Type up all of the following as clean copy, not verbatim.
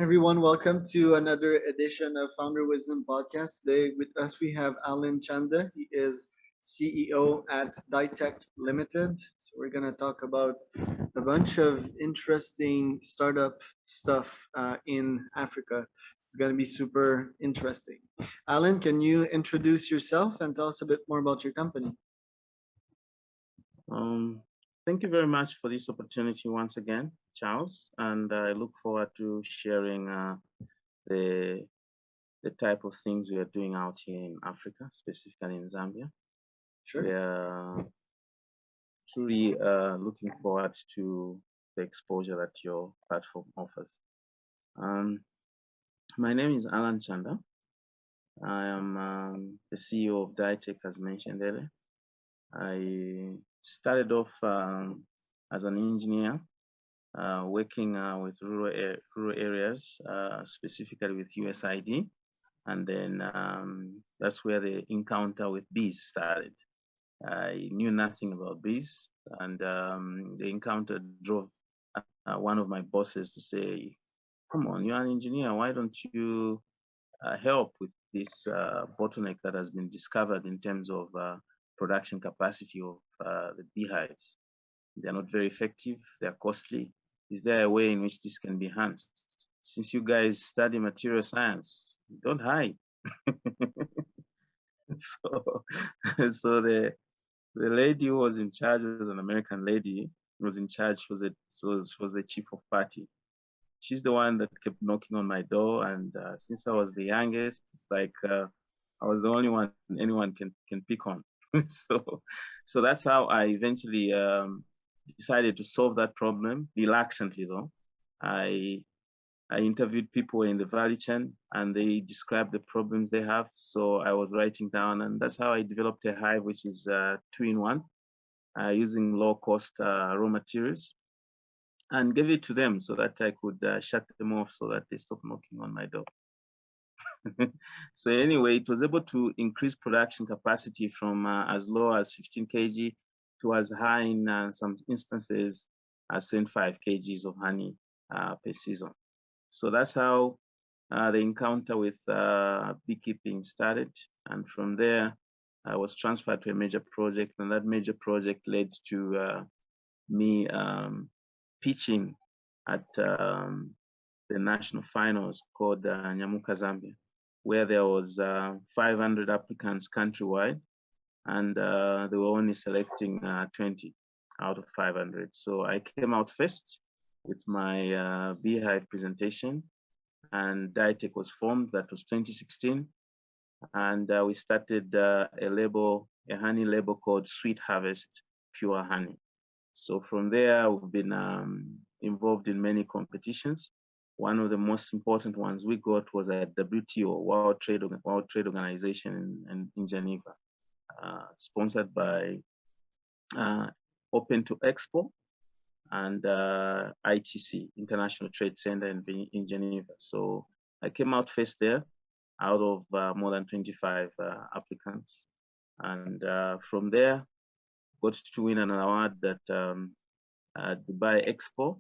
Everyone, welcome to another edition of Founder Wisdom Podcast. Today with us we have Alan Chanda. He is CEO at Ditech Limited. So we're gonna talk about a bunch of interesting startup stuff in Africa. It's gonna be super interesting. Alan, can you introduce yourself and tell us a bit more about your company? Um, Thank you very much for this opportunity once again, Charles, and I look forward to sharing the the type of things we are doing out here in Africa, specifically in Zambia. We Sure. are truly looking forward to the exposure that your platform offers. Um, my name is Alan Chanda. I am the CEO of Ditech, as mentioned earlier. I started off as an engineer working with rural areas, specifically with USID. And then that's where the encounter with bees started. I knew nothing about bees, and the encounter drove one of my bosses to say, "Come on, you're an engineer. Why don't you help with this bottleneck that has been discovered in terms of production capacity of the beehives? They're not very effective. They're costly. Is there a way in which this can be enhanced? Since you guys study material science, don't hide." so, so the lady who was in charge was an American lady. Was in charge. Was the chief of party. She's the one that kept knocking on my door, and since I was the youngest, it's like I was the only one anyone can pick on. so, so that's how I eventually decided to solve that problem reluctantly, though. I I interviewed people in the value chain and they described the problems they have. So I was writing down, and that's how I developed a hive, which is two in one, using low cost raw materials, and gave it to them so that I could shut them off so that they stop knocking on my door. So anyway, it was able to increase production capacity from as low as 15 kg to as high in some instances as 75 kgs of honey per season. So that's how the encounter with beekeeping started. And from there, I was transferred to a major project, and that major project led to me pitching at the national finals called Nyamuka Zambia, where there was 500 applicants countrywide, and they were only selecting 20 out of 500. So I came out first with my beehive presentation, and Ditech was formed. That was 2016, and we started a honey label called Sweet Harvest Pure Honey. So from there, we've been involved in many competitions. One of the most important ones we got was at WTO, World Trade Organization in Geneva, sponsored by Open to Expo and ITC, International Trade Center in Geneva. So I came out first there out of more than 25 applicants. And from there, got to win an award that Dubai Expo,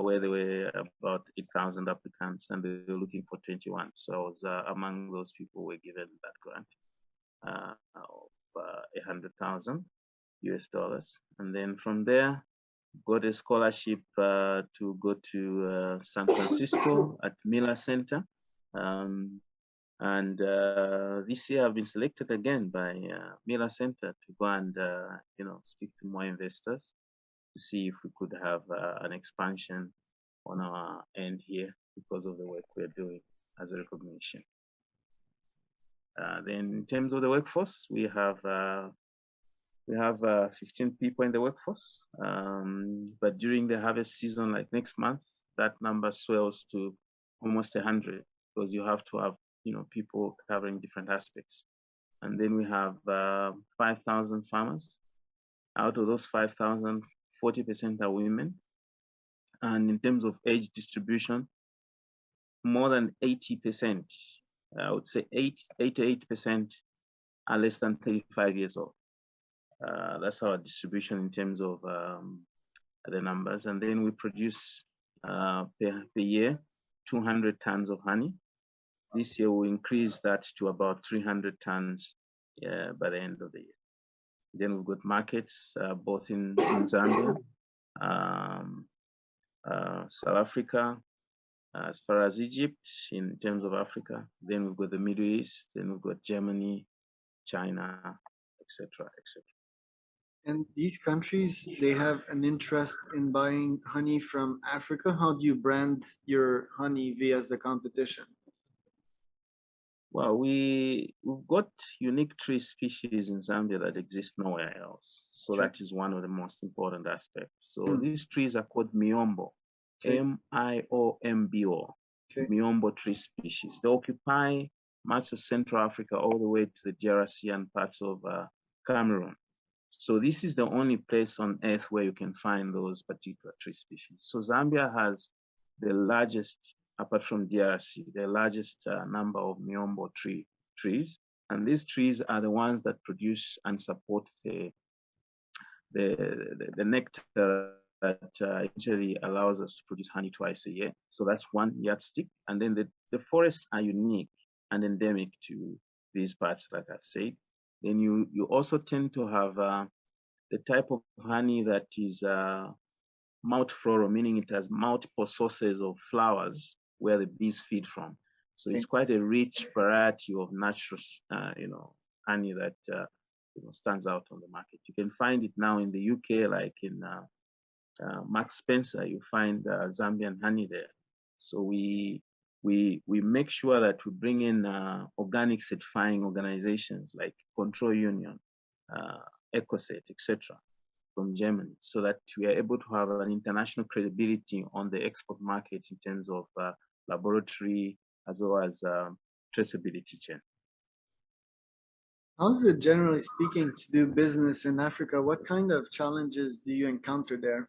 where there were about 8,000 applicants and they were looking for 21. So I was among those people who were given that grant of 100,000 US dollars. And then from there, got a scholarship to go to San Francisco at Miller Center. And this year I've been selected again by Miller Center to go and speak to more investors to see if we could have an expansion on our end here because of the work we're doing as a recognition. Then in terms of the workforce, we have 15 people in the workforce. But during the harvest season, like next month, that number swells to almost 100 because you have to have people covering different aspects. And then we have 5,000 farmers. Out of those 5,000, 40% are women. And in terms of age distribution, more than 80%, I would say 88% are less than 35 years old. That's our distribution in terms of the numbers. And then we produce per year 200 tons of honey. This year we'll increase that to about 300 tons by the end of the year. Then we've got markets both in Zambia, um, South Africa, as far as Egypt in terms of Africa. Then we've got the Middle East. Then we've got Germany, China, etc., etc. And these countries, they have an interest in buying honey from Africa. How do you brand your honey via the competition? Well, we've got unique tree species in Zambia that exist nowhere else. So Okay. that is one of the most important aspects. So Hmm. these trees are called miombo, Okay. Miombo, Okay. miombo tree species. They occupy much of Central Africa all the way to the DRC and parts of Cameroon. So this is the only place on earth where you can find those particular tree species. So Zambia has the largest, apart from DRC, the largest number of miombo trees. And these trees are the ones that produce and support the nectar that actually allows us to produce honey twice a year. So that's one yardstick. And then the forests are unique and endemic to these parts, like I've said. Then you also tend to have the type of honey that is multifloral, meaning it has multiple sources of flowers where the bees feed from. So it's quite a rich variety of natural, honey that stands out on the market. You can find it now in the UK, like in Max Spencer. You find Zambian honey there. So we make sure that we bring in organic certifying organizations like Control Union, EcoCert, etc., from Germany, so that we are able to have an international credibility on the export market in terms of laboratory as well as traceability chain. How's it generally speaking to do business in Africa? What kind of challenges do you encounter there?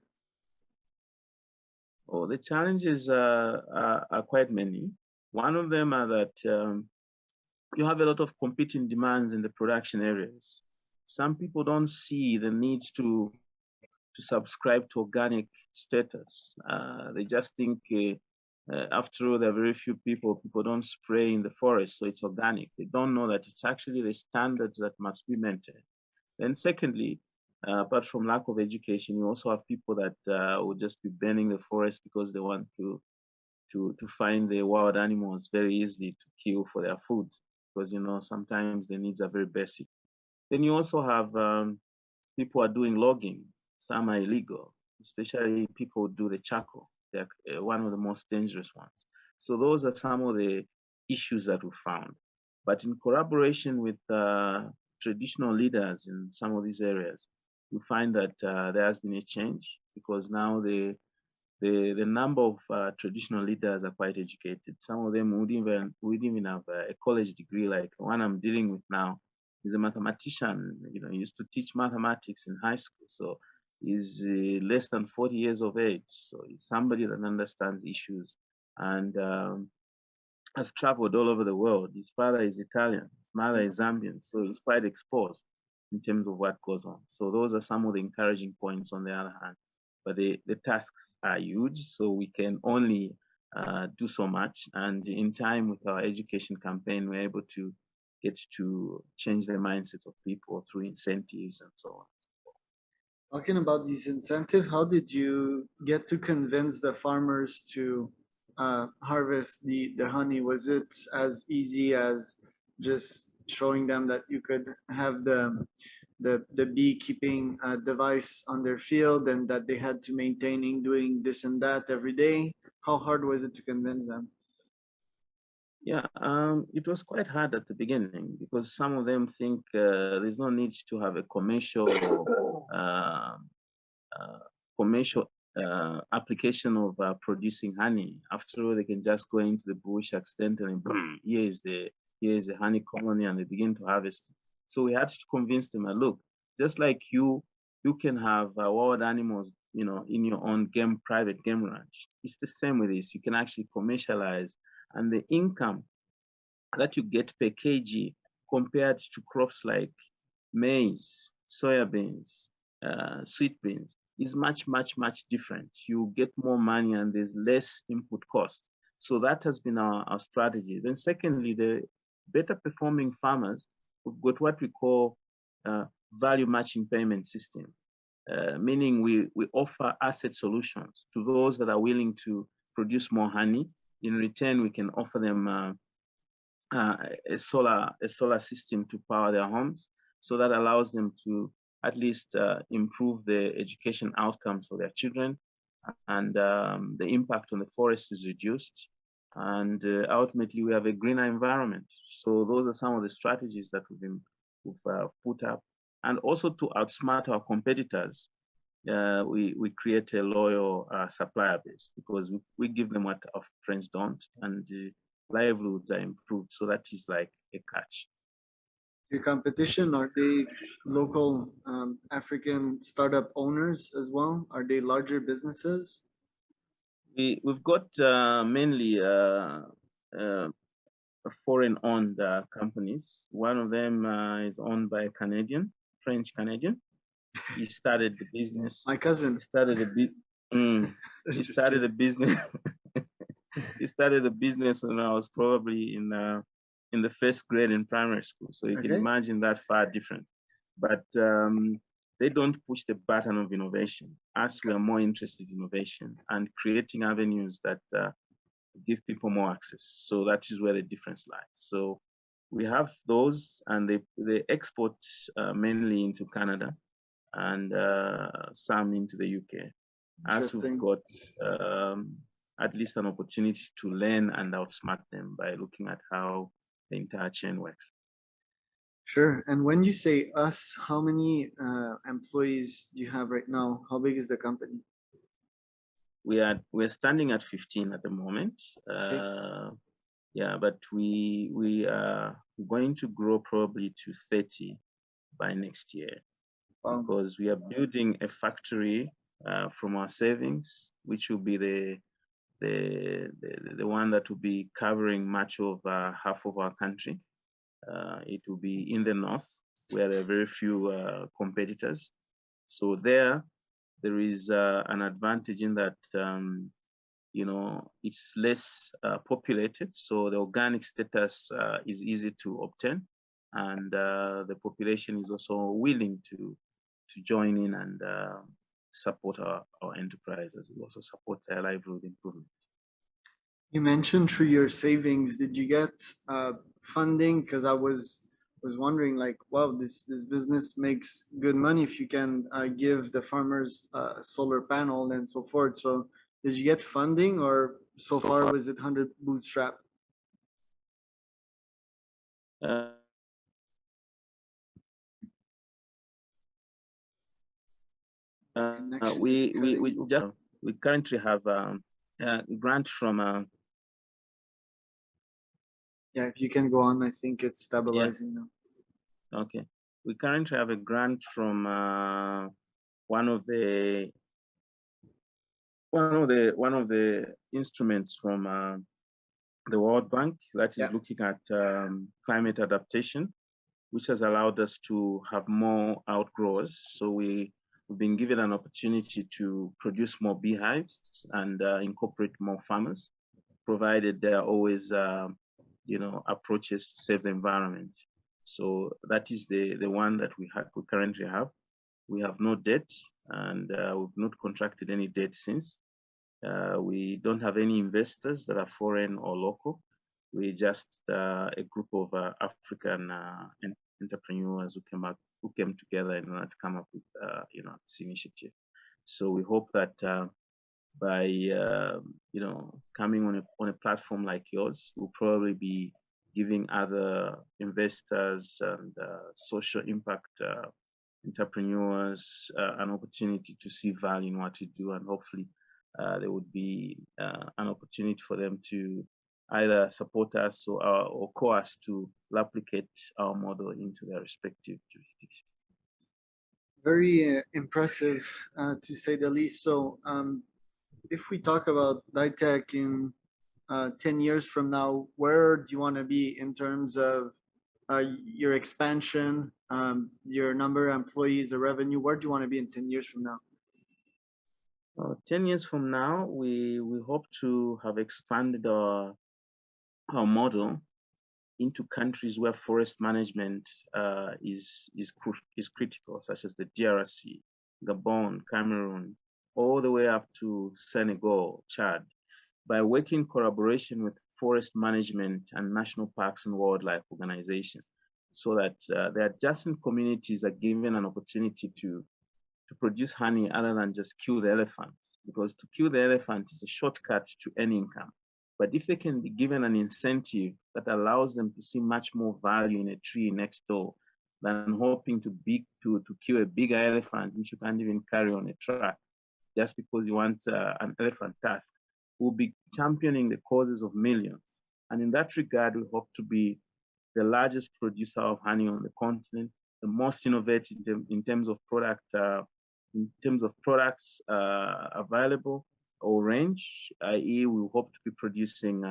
Oh, the challenges are quite many. One of them are that you have a lot of competing demands in the production areas. Some people don't see the need to subscribe to organic status. They just think, after all, there are very few people don't spray in the forest, so it's organic. They don't know that it's actually the standards that must be maintained. And secondly, apart from lack of education, you also have people that will just be burning the forest because they want to find the wild animals very easily to kill for their food, because sometimes the needs are very basic. Then you also have people are doing logging. Some are illegal, especially people who do the charcoal. They're one of the most dangerous ones. So those are some of the issues that we found. But in collaboration with traditional leaders in some of these areas, we find that there has been a change, because now the number of traditional leaders are quite educated. Some of them would even have a college degree, like the one I'm dealing with now. He's a mathematician. He used to teach mathematics in high school. So he's less than 40 years of age. So he's somebody that understands issues and has traveled all over the world. His father is Italian. His mother is Zambian. So he's quite exposed in terms of what goes on. So those are some of the encouraging points on the other hand. But the tasks are huge, so we can only do so much. And in time with our education campaign, we're able to get to change the mindset of people through incentives and so on. Talking about these incentives, how did you get to convince the farmers to harvest the honey? Was it as easy as just showing them that you could have the beekeeping device on their field and that they had to maintaining doing this and that every day? How hard was it to convince them? Yeah, it was quite hard at the beginning, because some of them think there's no need to have a uh, commercial application of producing honey. After all, they can just go into the bush accidentally, and boom, here is the honey colony, and they begin to harvest it. So we had to convince them, look, just like you can have wild animals, in your own private game ranch. It's the same with this. You can actually commercialize, and the income that you get per kg compared to crops like maize, soya beans, sweet beans is much, much, much different. You get more money and there's less input cost. So that has been our strategy. Then secondly, the better performing farmers, we've got what we call value matching payment system, meaning we offer asset solutions to those that are willing to produce more honey. In return, we can offer them a solar system to power their homes. So that allows them to at least improve the education outcomes for their children, and the impact on the forest is reduced. And ultimately, we have a greener environment. So those are some of the strategies that we've put up. And also to outsmart our competitors, we create a loyal supplier base, because we give them what our friends don't, and livelihoods are improved. So that is like a catch. Your competition, are they local African startup owners as well? Are they larger businesses? We've got mainly foreign-owned companies. One of them is owned by a Canadian, French Canadian. He started the business. My cousin. He started a bit. He started a business. He started a business when I was probably in the first grade in primary school. So you can imagine that far different. But they don't push the button of innovation. Us, we are more interested in innovation and creating avenues that give people more access. So that is where the difference lies. So we have those, and they export mainly into Canada, and some into the UK. As we've got at least an opportunity to learn and outsmart them by looking at how the entire chain works. Sure. And when you say us, how many employees do you have right now? How big is the company? We're standing at 15 at the moment. Yeah, but we are going to grow probably to 30 by next year. Wow. Because we are building a factory from our savings, which will be the one that will be covering much of half of our country. It will be in the north, where there are very few competitors. So there is an advantage in that it's less populated, so the organic status is easy to obtain, and the population is also willing to join in and support our enterprise, as we also support their livelihood improvement. You mentioned through your savings, did you get funding? Because I was wondering, like, wow, this business makes good money if you can give the farmers a solar panel and so forth. So did you get funding, or so far was it 100 bootstrap? We currently have a grant from. Yeah, if you can go on, I think it's stabilizing now. Okay, we currently have a grant from one of the instruments from the World Bank that is looking at climate adaptation, which has allowed us to have more outgrowers. So we've been given an opportunity to produce more beehives and incorporate more farmers, provided there are always approaches to save the environment. So that is the one that we currently have. We have no debt, and we've not contracted any debt since. We don't have any investors that are foreign or local. We're just a group of African entrepreneurs who came together in order to come up with this initiative. So we hope that by coming on a platform like yours, we'll probably be giving other investors and social impact entrepreneurs an opportunity to see value in what we do, and hopefully there would be an opportunity for them to either support us or call us to replicate our model into their respective jurisdictions. Very impressive, to say the least. So if we talk about DITEC in 10 years from now, where do you want to be in terms of your expansion, your number of employees, the revenue? Where do you want to be in 10 years from now? 10 years from now, we hope to have expanded our model into countries where forest management is critical, such as the DRC, Gabon, Cameroon, all the way up to Senegal, Chad, by working in collaboration with forest management and national parks and wildlife organizations, so that the adjacent communities are given an opportunity to produce honey other than just kill the elephant. Because to kill the elephant is a shortcut to any income. But if they can be given an incentive that allows them to see much more value in a tree next door than hoping to kill a bigger elephant which you can't even carry on a truck just because you want an elephant tusk, we'll be championing the causes of millions. And in that regard, we hope to be the largest producer of honey on the continent, the most innovative in terms of products available or range, i.e., we hope to be producing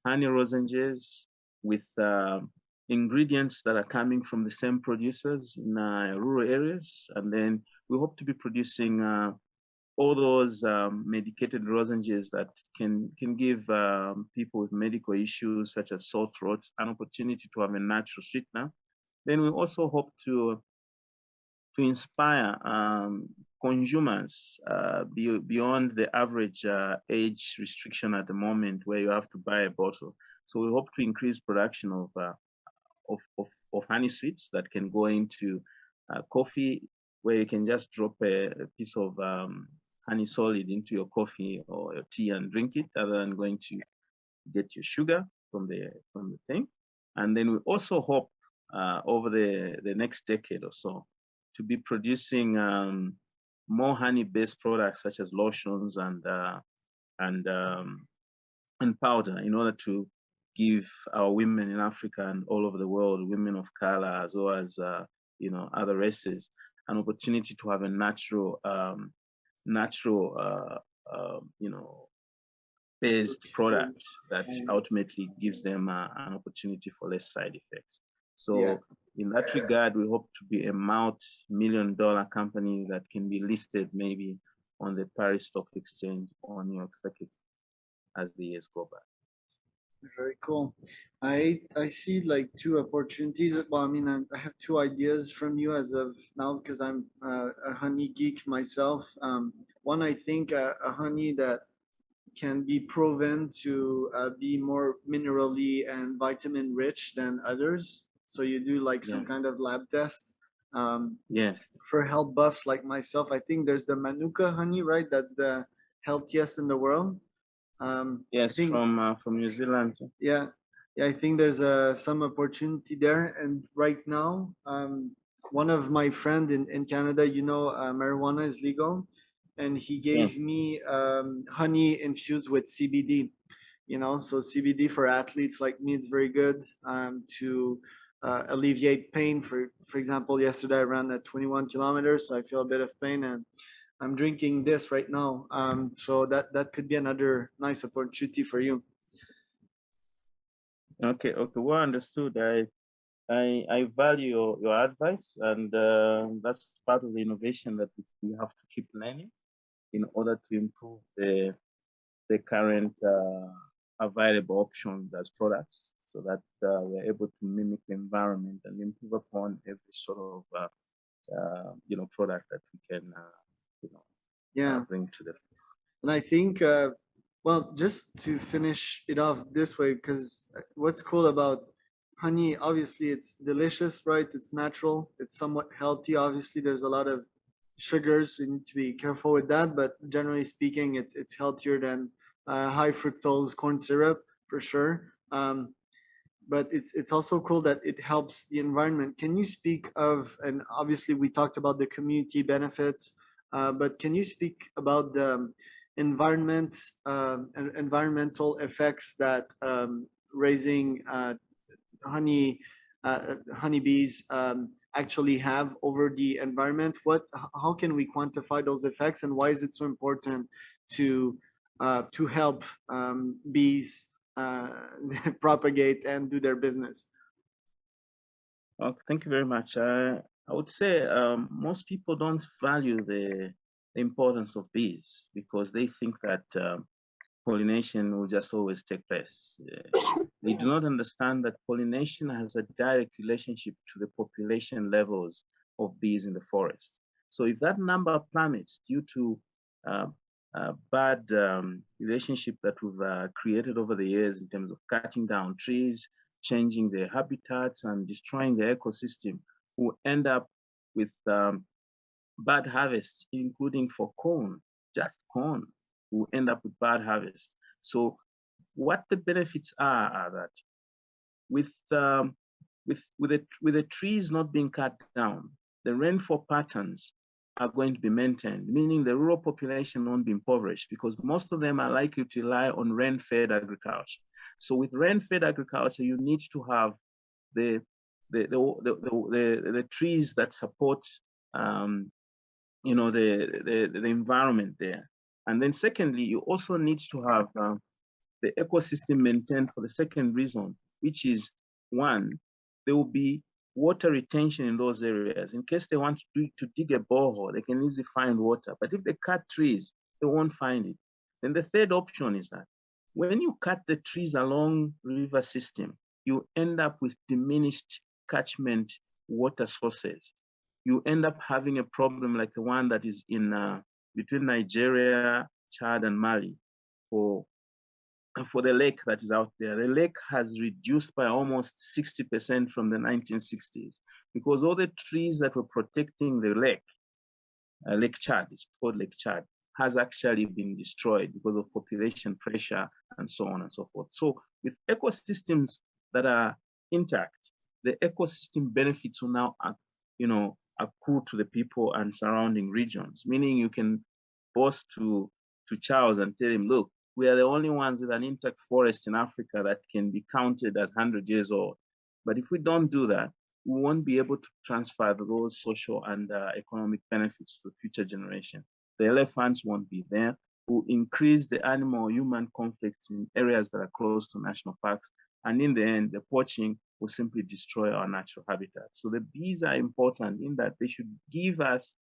honey lozenges with ingredients that are coming from the same producers in rural areas, and then we hope to be producing all those medicated lozenges that can give people with medical issues such as sore throats an opportunity to have a natural sweetener. Then we also hope to inspire consumers beyond the average age restriction at the moment where you have to buy a bottle. So we hope to increase production of honey sweets that can go into coffee, where you can just drop a piece of honey solid into your coffee or your tea and drink it, other than going to get your sugar from the thing. And then we also hope over the next decade or so to be producing more honey-based products such as lotions and and powder in order to give our women in Africa and all over the world, women of color as well as other races, an opportunity to have a natural based Food. product that ultimately gives them an opportunity for less side effects. Yeah. So in that regard, we hope to be a multi-million-dollar company that can be listed maybe on the Paris Stock Exchange or New York Stock Exchange as the years go by. Very cool. I see like two opportunities. Well, I mean, I have two ideas from you as of now because I'm a honey geek myself. One, I think a honey that can be proven to be more minerally and vitamin rich than others. So you do like some Yeah. kind of lab test. Um, Yes. for health buffs like myself, I think there's the Manuka honey, right? That's the healthiest in the world. I Yes, think from New Zealand. yeah, yeah, I think there's some opportunity there. And right now, one of my friend in Canada, marijuana is legal, and he gave Yes. me honey infused with CBD. So CBD for athletes like me is very good to alleviate pain. For example, yesterday I ran at 21 kilometers, so I feel a bit of pain, and I'm drinking this right now. So that could be another nice opportunity for you. Okay. Okay. Well understood. I value your advice, and that's part of the innovation that we have to keep learning in order to improve the current available options as products, so that we're able to mimic the environment and improve upon every sort of product that we can Yeah. bring to the. And I think, well, just to finish it off this way, because what's cool about honey, obviously, it's delicious, right? It's natural, it's somewhat healthy. Obviously, there's a lot of sugars, so you need to be careful with that. But generally speaking, it's healthier than high fructose corn syrup for sure. But it's also cool that it helps the environment. Can you speak of, and obviously we talked about the community benefits, but can you speak about the environment and environmental effects that raising honey honeybees actually have over the environment? How can we quantify those effects, and why is it so important to help bees uh, propagate and do their business? Thank you very much. I would say most people don't value the importance of bees because they think that pollination will just always take place. They do not understand that pollination has a direct relationship to the population levels of bees in the forest. So if that number plummets due to bad relationship that we've created over the years in terms of cutting down trees, changing their habitats, and destroying the ecosystem, we'll end up with bad harvests, including for corn, just corn, will end up with bad harvest. So what the benefits are that with the trees not being cut down, the rainfall patterns are going to be maintained, meaning the rural population won't be impoverished because most of them are likely to rely on rain-fed agriculture. So with rain-fed agriculture, you need to have the trees that support the environment there. And then secondly, you also need to have the ecosystem maintained for the second reason, which is one, there will be water retention in those areas. In case they want to dig a borehole, they can easily find water. But if they cut trees, they won't find it. Then the third option is that when you cut the trees along the river system, you end up with diminished catchment water sources. You end up having a problem like the one that is in between Nigeria, Chad, and Mali for the lake that is out there. The lake has reduced by almost 60% from the 1960s because all the trees that were protecting the lake, Lake Chad, it's called Lake Chad, has actually been destroyed because of population pressure and so on and so forth. So with ecosystems that are intact, the ecosystem benefits will now, accrue to the people and surrounding regions, meaning you can boast to Charles and tell him, look, we are the only ones with an intact forest in Africa that can be counted as 100 years old. But if we don't do that, we won't be able to transfer those social and economic benefits to future generation. The elephants won't be there. We'll increase the animal-human conflicts in areas that are close to national parks. And in the end, the poaching will simply destroy our natural habitat. So the bees are important in that they should give us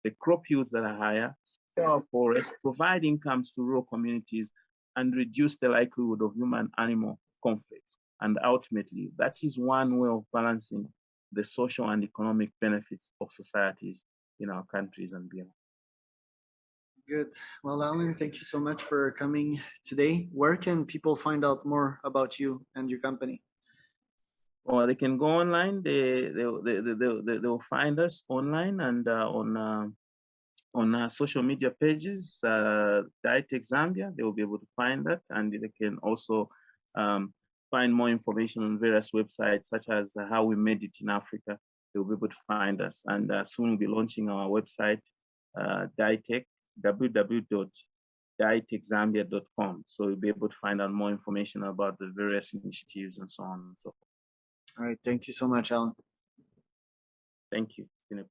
the crop yields that are higher, our forests, provide incomes to rural communities, and reduce the likelihood of human-animal conflicts. And ultimately, that is one way of balancing the social and economic benefits of societies in our countries and beyond. Good. Well, Alan, thank you so much for coming today. Where can people find out more about you and your company? Or they can go online. They'll find us online and on social media pages, Ditech Zambia. They will be able to find that, and they can also find more information on various websites, such as How We Made It in Africa. They will be able to find us, and soon we'll be launching our website, Ditech, www.ditechzambia.com. So you'll be able to find out more information about the various initiatives and so on and so forth. All right. Thank you so much, Alan. Thank you. It's been a